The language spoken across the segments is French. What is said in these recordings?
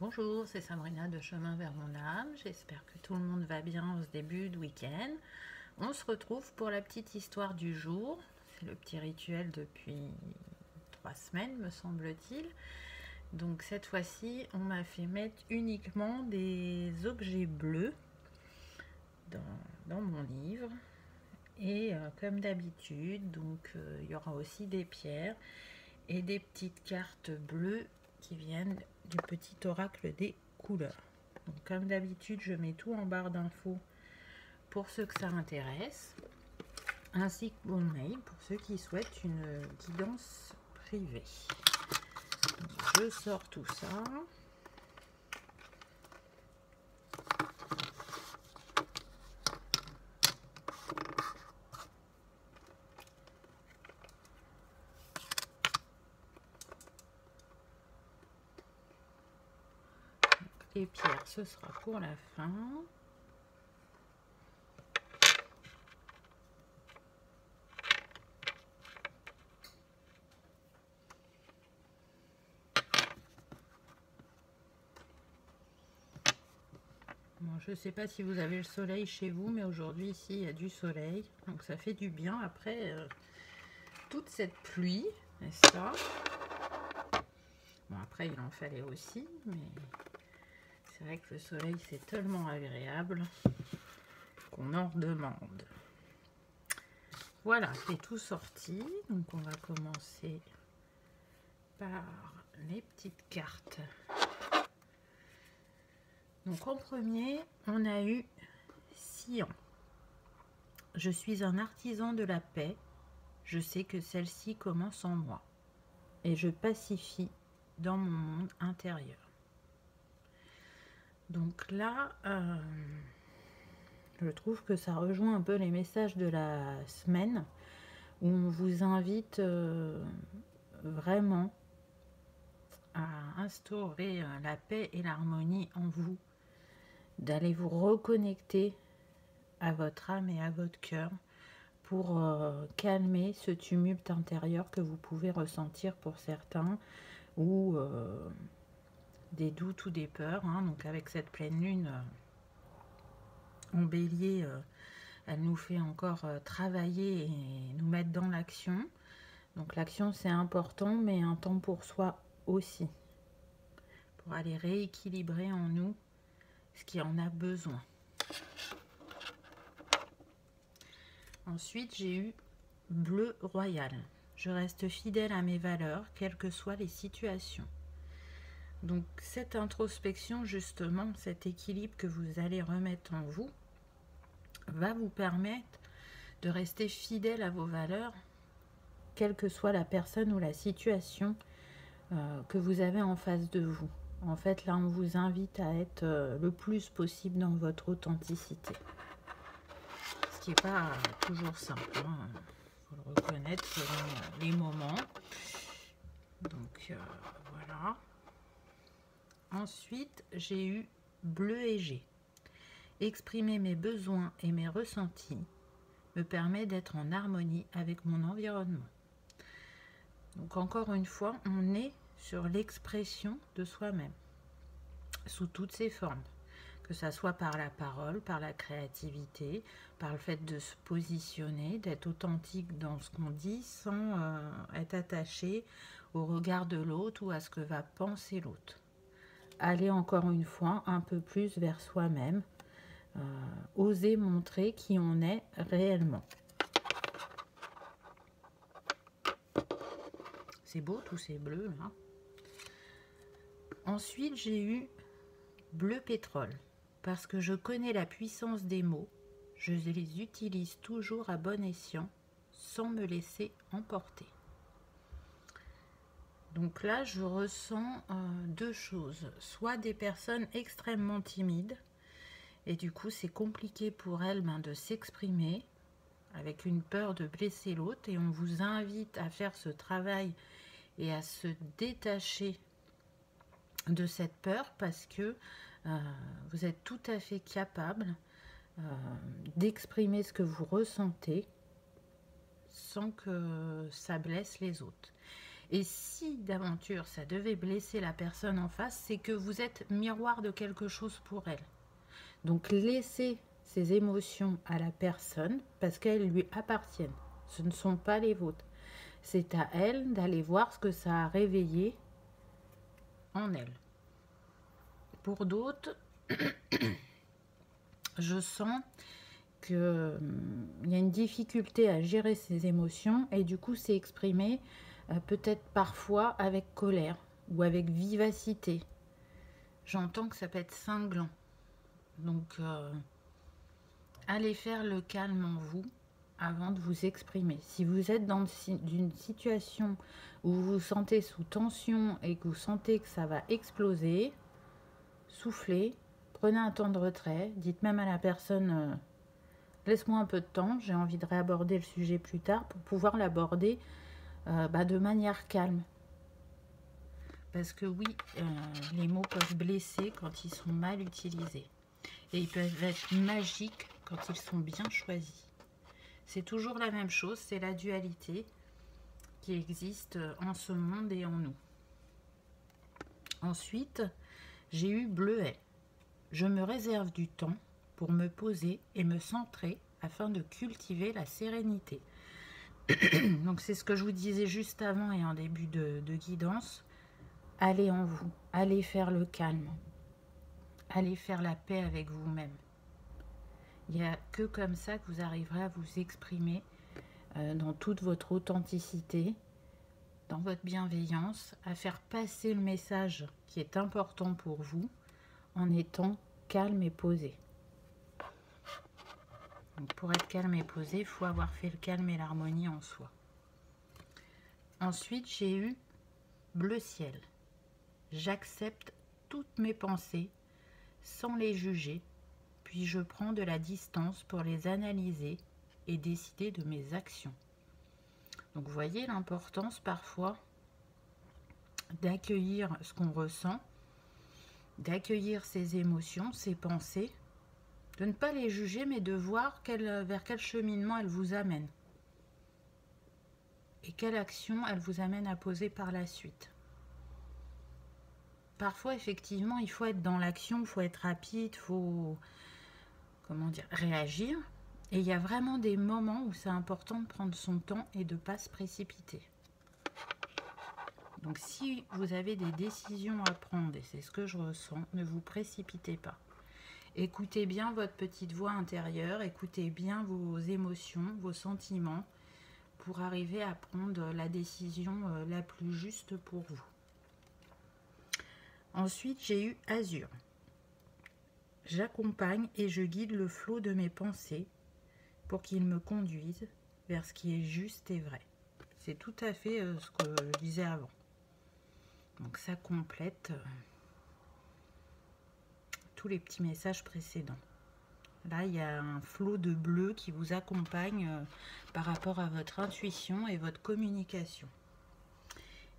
Bonjour, c'est Sabrina de Chemin vers mon âme. J'espère que tout le monde va bien en ce début de week-end. On se retrouve pour la petite histoire du jour. C'est le petit rituel depuis 3 semaines, me semble-t-il. Donc cette fois-ci, on m'a fait mettre uniquement des objets bleus dans mon livre. Et comme d'habitude, donc il y aura aussi des pierres et des petites cartes bleues qui viennent du petit oracle des couleurs. Donc, comme d'habitude, je mets tout en barre d'infos pour ceux que ça intéresse, ainsi que mon mail pour ceux qui souhaitent une guidance privée. Donc, je sors tout ça. Les pierres, ce sera pour la fin. Bon, je ne sais pas si vous avez le soleil chez vous, mais aujourd'hui, ici, il y a du soleil. Donc, ça fait du bien après toute cette pluie, n'est-ce pas? Bon, après, il en fallait aussi, mais c'est vrai que le soleil, c'est tellement agréable qu'on en redemande. Voilà, c'est tout sorti. Donc, on va commencer par les petites cartes. Donc, en premier, on a eu Scian. Je suis un artisan de la paix. Je sais que celle-ci commence en moi. Et je pacifie dans mon monde intérieur. Donc là, je trouve que ça rejoint un peu les messages de la semaine où on vous invite vraiment à instaurer la paix et l'harmonie en vous, d'aller vous reconnecter à votre âme et à votre cœur pour calmer ce tumulte intérieur que vous pouvez ressentir pour certains, ou des doutes ou des peurs. Donc avec cette pleine lune en bélier, elle nous fait encore travailler et nous mettre dans l'action. Donc l'action, c'est important, mais un temps pour soi aussi, pour aller rééquilibrer en nous ce qui en a besoin. Ensuite, j'ai eu bleu royal. Je reste fidèle à mes valeurs, quelles que soient les situations. Donc cette introspection, justement, cet équilibre que vous allez remettre en vous, va vous permettre de rester fidèle à vos valeurs, quelle que soit la personne ou la situation que vous avez en face de vous. En fait, là, on vous invite à être le plus possible dans votre authenticité. Ce qui n'est pas toujours simple, il faut le reconnaître selon les moments. Donc, voilà. Ensuite, j'ai eu bleu léger. Exprimer mes besoins et mes ressentis me permet d'être en harmonie avec mon environnement. Donc encore une fois, on est sur l'expression de soi-même, sous toutes ses formes, que ça soit par la parole, par la créativité, par le fait de se positionner, d'être authentique dans ce qu'on dit, sans être attaché au regard de l'autre ou à ce que va penser l'autre. Aller encore une fois un peu plus vers soi-même, oser montrer qui on est réellement. C'est beau tous ces bleus là. Ensuite, j'ai eu bleu pétrole. Parce que je connais la puissance des mots, je les utilise toujours à bon escient, sans me laisser emporter. Donc là, je ressens deux choses. Soit des personnes extrêmement timides, et du coup, c'est compliqué pour elles de s'exprimer, avec une peur de blesser l'autre, et on vous invite à faire ce travail et à se détacher de cette peur, parce que vous êtes tout à fait capable d'exprimer ce que vous ressentez sans que ça blesse les autres. Et si d'aventure ça devait blesser la personne en face, c'est que vous êtes miroir de quelque chose pour elle. Donc laissez ces émotions à la personne parce qu'elles lui appartiennent. Ce ne sont pas les vôtres. C'est à elle d'aller voir ce que ça a réveillé en elle. Pour d'autres, je sens qu'il y a une difficulté à gérer ses émotions et du coup c'est exprimé peut-être parfois avec colère ou avec vivacité. J'entends que ça peut être cinglant. Donc allez faire le calme en vous avant de vous exprimer. Si vous êtes dans une situation où vous vous sentez sous tension et que vous sentez que ça va exploser, soufflez, prenez un temps de retrait, dites même à la personne laisse-moi un peu de temps, j'ai envie de réaborder le sujet plus tard pour pouvoir l'aborder de manière calme. Parce que oui, les mots peuvent blesser quand ils sont mal utilisés. Et ils peuvent être magiques quand ils sont bien choisis. C'est toujours la même chose, c'est la dualité qui existe en ce monde et en nous. Ensuite, j'ai eu bleuet. Je me réserve du temps pour me poser et me centrer afin de cultiver la sérénité. Donc c'est ce que je vous disais juste avant et en début de guidance. Allez en vous, allez faire le calme, allez faire la paix avec vous-même. Il n'y a que comme ça que vous arriverez à vous exprimer dans toute votre authenticité, dans votre bienveillance, à faire passer le message qui est important pour vous en étant calme et posé. Donc pour être calme et posé, il faut avoir fait le calme et l'harmonie en soi. Ensuite, j'ai eu bleu ciel. J'accepte toutes mes pensées sans les juger, puis je prends de la distance pour les analyser et décider de mes actions. Donc vous voyez l'importance parfois d'accueillir ce qu'on ressent, d'accueillir ses émotions, ses pensées, de ne pas les juger mais de voir vers quel cheminement elles vous amènent et quelle action elles vous amènent à poser par la suite. Parfois, effectivement, il faut être dans l'action, il faut être rapide, il faut réagir. Et il y a vraiment des moments où c'est important de prendre son temps et de ne pas se précipiter. Donc si vous avez des décisions à prendre, et c'est ce que je ressens, ne vous précipitez pas. Écoutez bien votre petite voix intérieure, écoutez bien vos émotions, vos sentiments, pour arriver à prendre la décision la plus juste pour vous. Ensuite, j'ai eu azur. J'accompagne et je guide le flot de mes pensées pour qu'il me conduise vers ce qui est juste et vrai. C'est tout à fait ce que je disais avant. Donc ça complète tous les petits messages précédents. Là, il y a un flot de bleu qui vous accompagne par rapport à votre intuition et votre communication.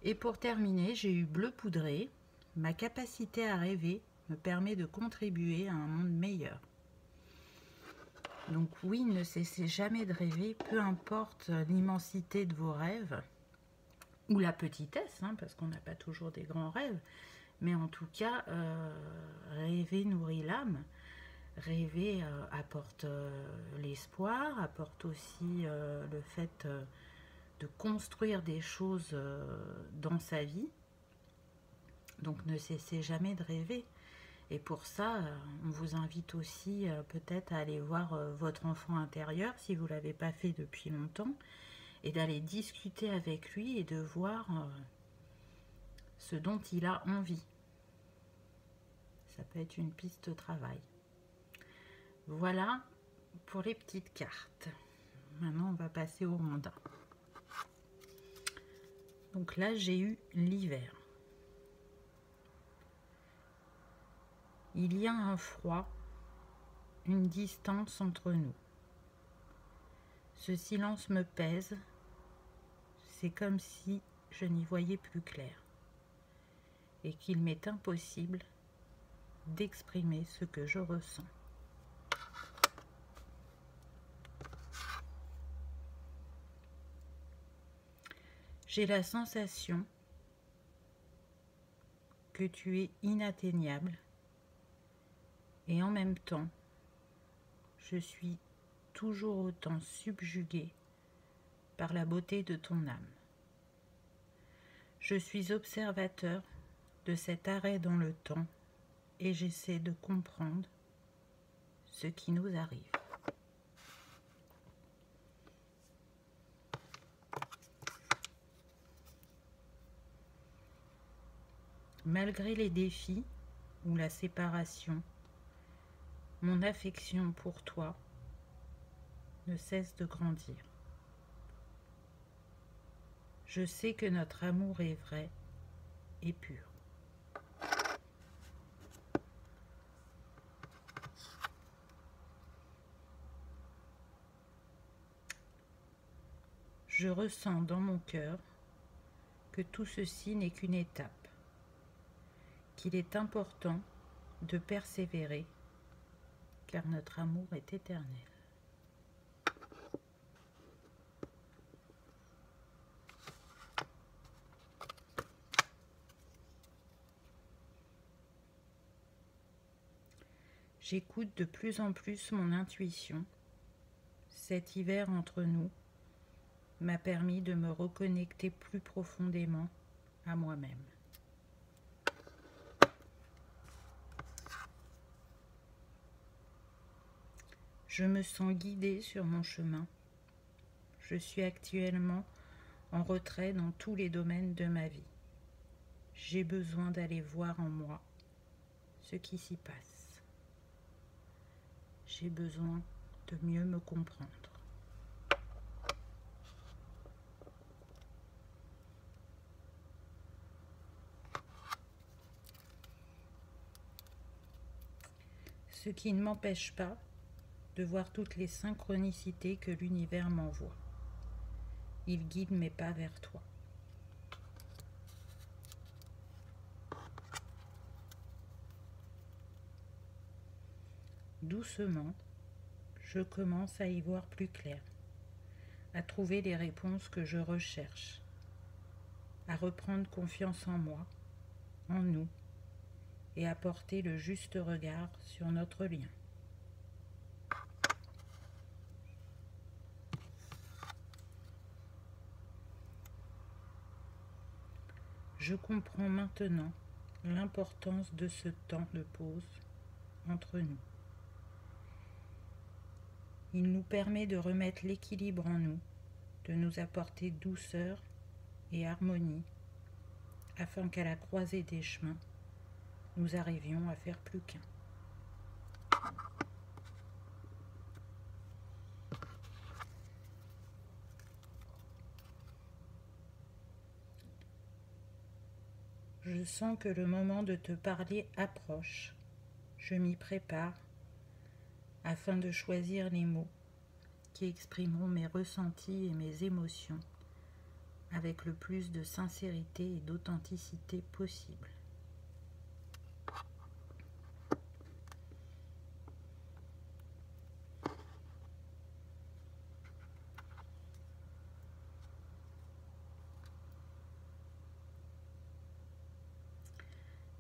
Et pour terminer, j'ai eu bleu poudré. Ma capacité à rêver me permet de contribuer à un monde meilleur. Donc oui, ne cessez jamais de rêver, peu importe l'immensité de vos rêves, ou la petitesse, parce qu'on n'a pas toujours des grands rêves, mais en tout cas, rêver nourrit l'âme, rêver apporte l'espoir, apporte aussi le fait de construire des choses dans sa vie. Donc ne cessez jamais de rêver. Et pour ça, on vous invite aussi peut-être à aller voir votre enfant intérieur si vous ne l'avez pas fait depuis longtemps et d'aller discuter avec lui et de voir ce dont il a envie. Ça peut être une piste de travail. Voilà pour les petites cartes. Maintenant, on va passer au mandat. Donc là, j'ai eu l'hiver. Il y a un froid, une distance entre nous. Ce silence me pèse. C'est comme si je n'y voyais plus clair et qu'il m'est impossible d'exprimer ce que je ressens. J'ai la sensation que tu es inatteignable et en même temps, je suis toujours autant subjuguée par la beauté de ton âme. Je suis observateur de cet arrêt dans le temps et j'essaie de comprendre ce qui nous arrive. Malgré les défis ou la séparation, mon affection pour toi ne cesse de grandir. Je sais que notre amour est vrai et pur. Je ressens dans mon cœur que tout ceci n'est qu'une étape, qu'il est important de persévérer, car notre amour est éternel. J'écoute de plus en plus mon intuition. Cet hiver entre nous m'a permis de me reconnecter plus profondément à moi-même. Je me sens guidée sur mon chemin. Je suis actuellement en retrait dans tous les domaines de ma vie. J'ai besoin d'aller voir en moi ce qui s'y passe. J'ai besoin de mieux me comprendre. Ce qui ne m'empêche pas de voir toutes les synchronicités que l'univers m'envoie. Il guide mes pas vers toi. Doucement, je commence à y voir plus clair, à trouver les réponses que je recherche, à reprendre confiance en moi, en nous, et à porter le juste regard sur notre lien. Je comprends maintenant l'importance de ce temps de pause entre nous. Il nous permet de remettre l'équilibre en nous, de nous apporter douceur et harmonie, afin qu'à la croisée des chemins, nous arrivions à faire plus qu'un. Je sens que le moment de te parler approche. Je m'y prépare afin de choisir les mots qui exprimeront mes ressentis et mes émotions avec le plus de sincérité et d'authenticité possible.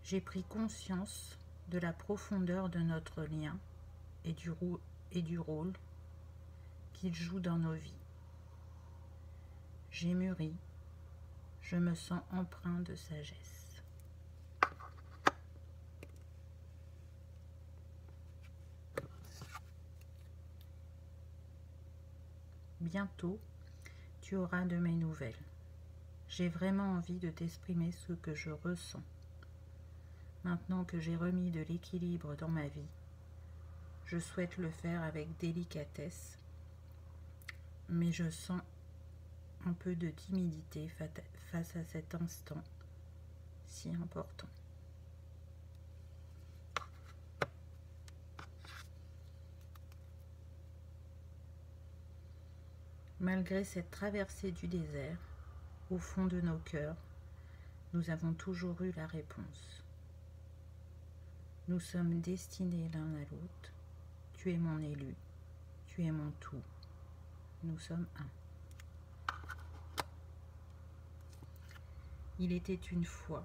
J'ai pris conscience de la profondeur de notre lien et du rôle qu'il joue dans nos vies. J'ai mûri, je me sens empreint de sagesse. Bientôt, tu auras de mes nouvelles. J'ai vraiment envie de t'exprimer ce que je ressens. Maintenant que j'ai remis de l'équilibre dans ma vie, je souhaite le faire avec délicatesse, mais je sens un peu de timidité face à cet instant si important. Malgré cette traversée du désert, au fond de nos cœurs, nous avons toujours eu la réponse. Nous sommes destinés l'un à l'autre. Tu es mon élu, tu es mon tout. Nous sommes un. Il était une fois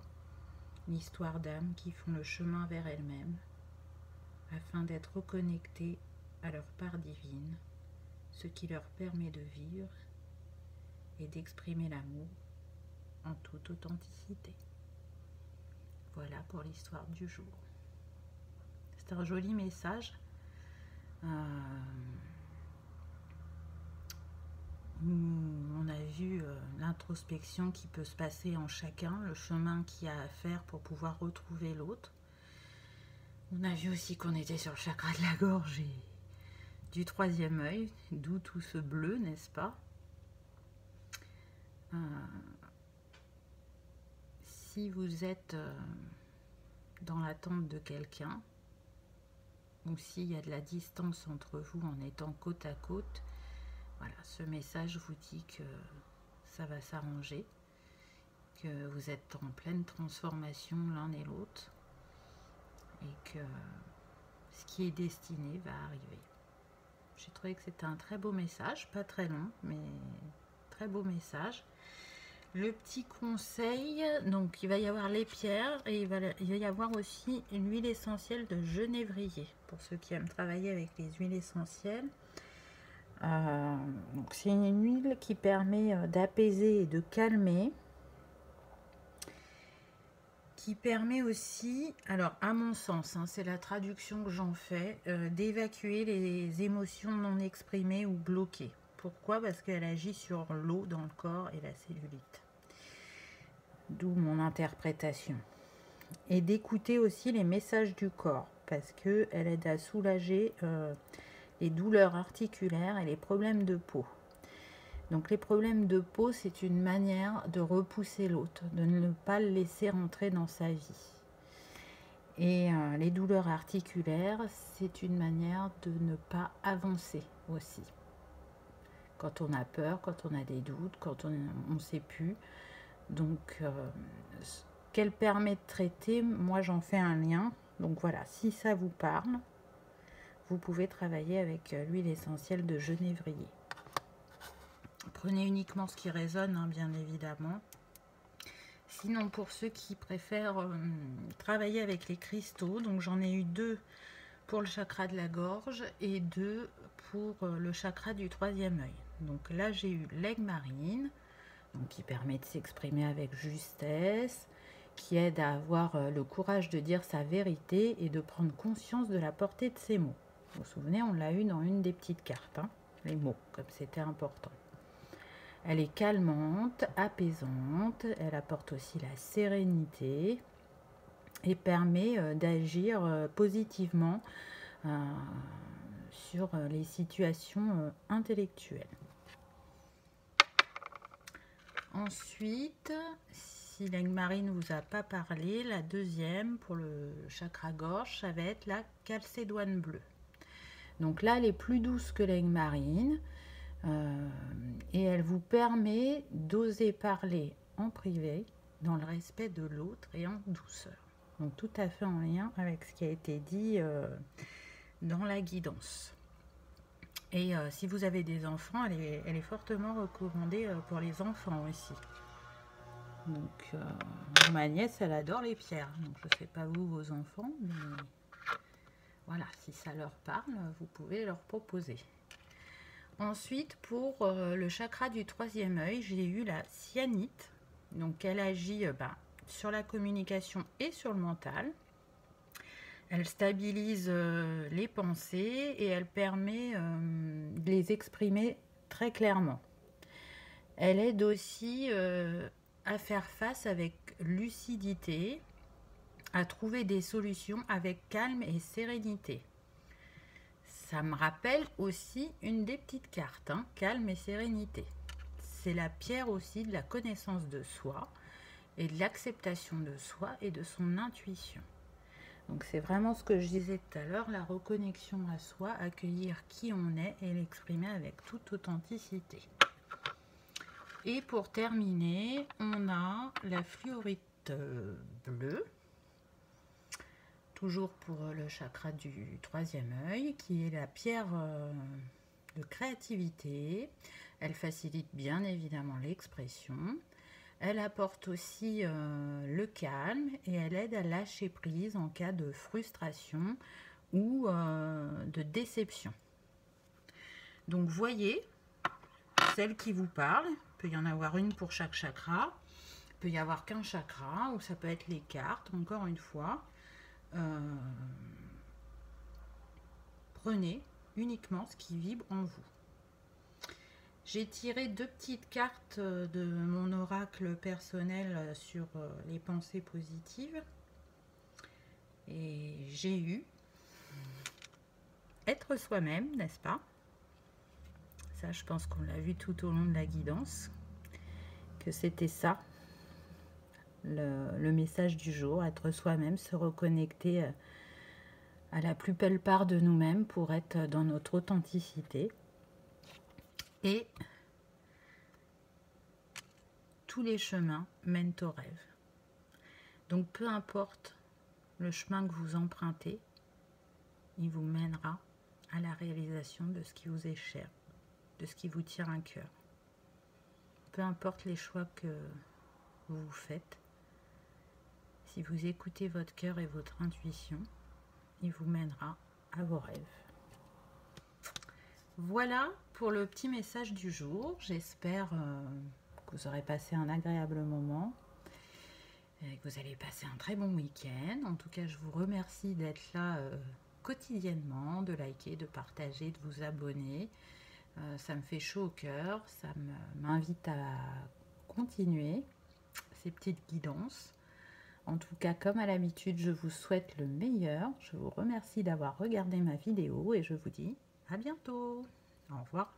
l'histoire d'âmes qui font le chemin vers elles-mêmes afin d'être reconnectées à leur part divine, ce qui leur permet de vivre et d'exprimer l'amour en toute authenticité. Voilà pour l'histoire du jour. C'est un joli message. On a vu l'introspection qui peut se passer en chacun, le chemin qu'il y a à faire pour pouvoir retrouver l'autre. On a vu aussi qu'on était sur le chakra de la gorge et du troisième œil, d'où tout ce bleu, n'est-ce pas? Si vous êtes dans l'attente de quelqu'un, ou s'il y a de la distance entre vous en étant côte à côte, voilà, ce message vous dit que ça va s'arranger, que vous êtes en pleine transformation l'un et l'autre, et que ce qui est destiné va arriver. J'ai trouvé que c'était un très beau message, pas très long, mais très beau message. Le petit conseil, donc il va y avoir les pierres et il va y avoir aussi une huile essentielle de genévrier pour ceux qui aiment travailler avec les huiles essentielles. Donc c'est une huile qui permet d'apaiser et de calmer, qui permet aussi, alors à mon sens, hein, c'est la traduction que j'en fais, d'évacuer les émotions non exprimées ou bloquées. Pourquoi? Parce qu'elle agit sur l'eau dans le corps et la cellulite. D'où mon interprétation. Et d'écouter aussi les messages du corps, parce qu'elle aide à soulager les douleurs articulaires et les problèmes de peau. Donc les problèmes de peau, c'est une manière de repousser l'autre, de ne pas le laisser rentrer dans sa vie. Et les douleurs articulaires, c'est une manière de ne pas avancer aussi. Quand on a peur, quand on a des doutes, quand on ne sait plus. Donc, qu'elle permet de traiter, moi j'en fais un lien. Donc voilà, si ça vous parle, vous pouvez travailler avec l'huile essentielle de genévrier. Prenez uniquement ce qui résonne, hein, bien évidemment. Sinon, pour ceux qui préfèrent travailler avec les cristaux, donc j'en ai eu 2 pour le chakra de la gorge et 2 pour le chakra du troisième œil. Donc là, j'ai eu l'aigle marine, donc qui permet de s'exprimer avec justesse, qui aide à avoir le courage de dire sa vérité et de prendre conscience de la portée de ses mots. Vous vous souvenez, on l'a eu dans une des petites cartes, hein, les mots, comme c'était important. Elle est calmante, apaisante, elle apporte aussi la sérénité et permet d'agir positivement sur les situations intellectuelles. Ensuite, si l'aigle marine ne vous a pas parlé, la deuxième pour le chakra gorge, ça va être la calcédoine bleue. Donc là, elle est plus douce que l'aigle marine et elle vous permet d'oser parler en privé, dans le respect de l'autre et en douceur. Donc tout à fait en lien avec ce qui a été dit dans la guidance. Et si vous avez des enfants, elle est fortement recommandée pour les enfants aussi. Donc, ma nièce, elle adore les pierres. Donc, je ne sais pas vous, vos enfants, mais voilà, si ça leur parle, vous pouvez leur proposer. Ensuite, pour le chakra du troisième œil, j'ai eu la cyanite. Donc, elle agit sur la communication et sur le mental. Elle stabilise les pensées et elle permet de les exprimer très clairement. Elle aide aussi à faire face avec lucidité, à trouver des solutions avec calme et sérénité. Ça me rappelle aussi une des petites cartes, hein, calme et sérénité. C'est la pierre aussi de la connaissance de soi et de l'acceptation de soi et de son intuition. Donc c'est vraiment ce que je disais tout à l'heure, la reconnexion à soi, accueillir qui on est et l'exprimer avec toute authenticité. Et pour terminer, on a la fluorite bleue, toujours pour le chakra du troisième œil, qui est la pierre de créativité. Elle facilite bien évidemment l'expression. Elle apporte aussi le calme et elle aide à lâcher prise en cas de frustration ou de déception. Donc voyez, celle qui vous parle, il peut y en avoir une pour chaque chakra, il peut y avoir qu'un chakra, ou ça peut être les cartes, encore une fois. Prenez uniquement ce qui vibre en vous. J'ai tiré 2 petites cartes de mon oracle personnel sur les pensées positives. Et j'ai eu être soi-même, n'est-ce pas? Ça, je pense qu'on l'a vu tout au long de la guidance, que c'était ça, le message du jour, être soi-même, se reconnecter à la plus belle part de nous-mêmes pour être dans notre authenticité. Et tous les chemins mènent au rêve. Donc peu importe le chemin que vous empruntez, il vous mènera à la réalisation de ce qui vous est cher, de ce qui vous tient à cœur. Peu importe les choix que vous faites, si vous écoutez votre cœur et votre intuition, il vous mènera à vos rêves. Voilà pour le petit message du jour. J'espère que vous aurez passé un agréable moment et que vous allez passer un très bon week-end. En tout cas, je vous remercie d'être là quotidiennement, de liker, de partager, de vous abonner. Ça me fait chaud au cœur, ça m'invite à continuer ces petites guidances. En tout cas, comme à l'habitude, je vous souhaite le meilleur. Je vous remercie d'avoir regardé ma vidéo et je vous dis à bientôt. Au revoir.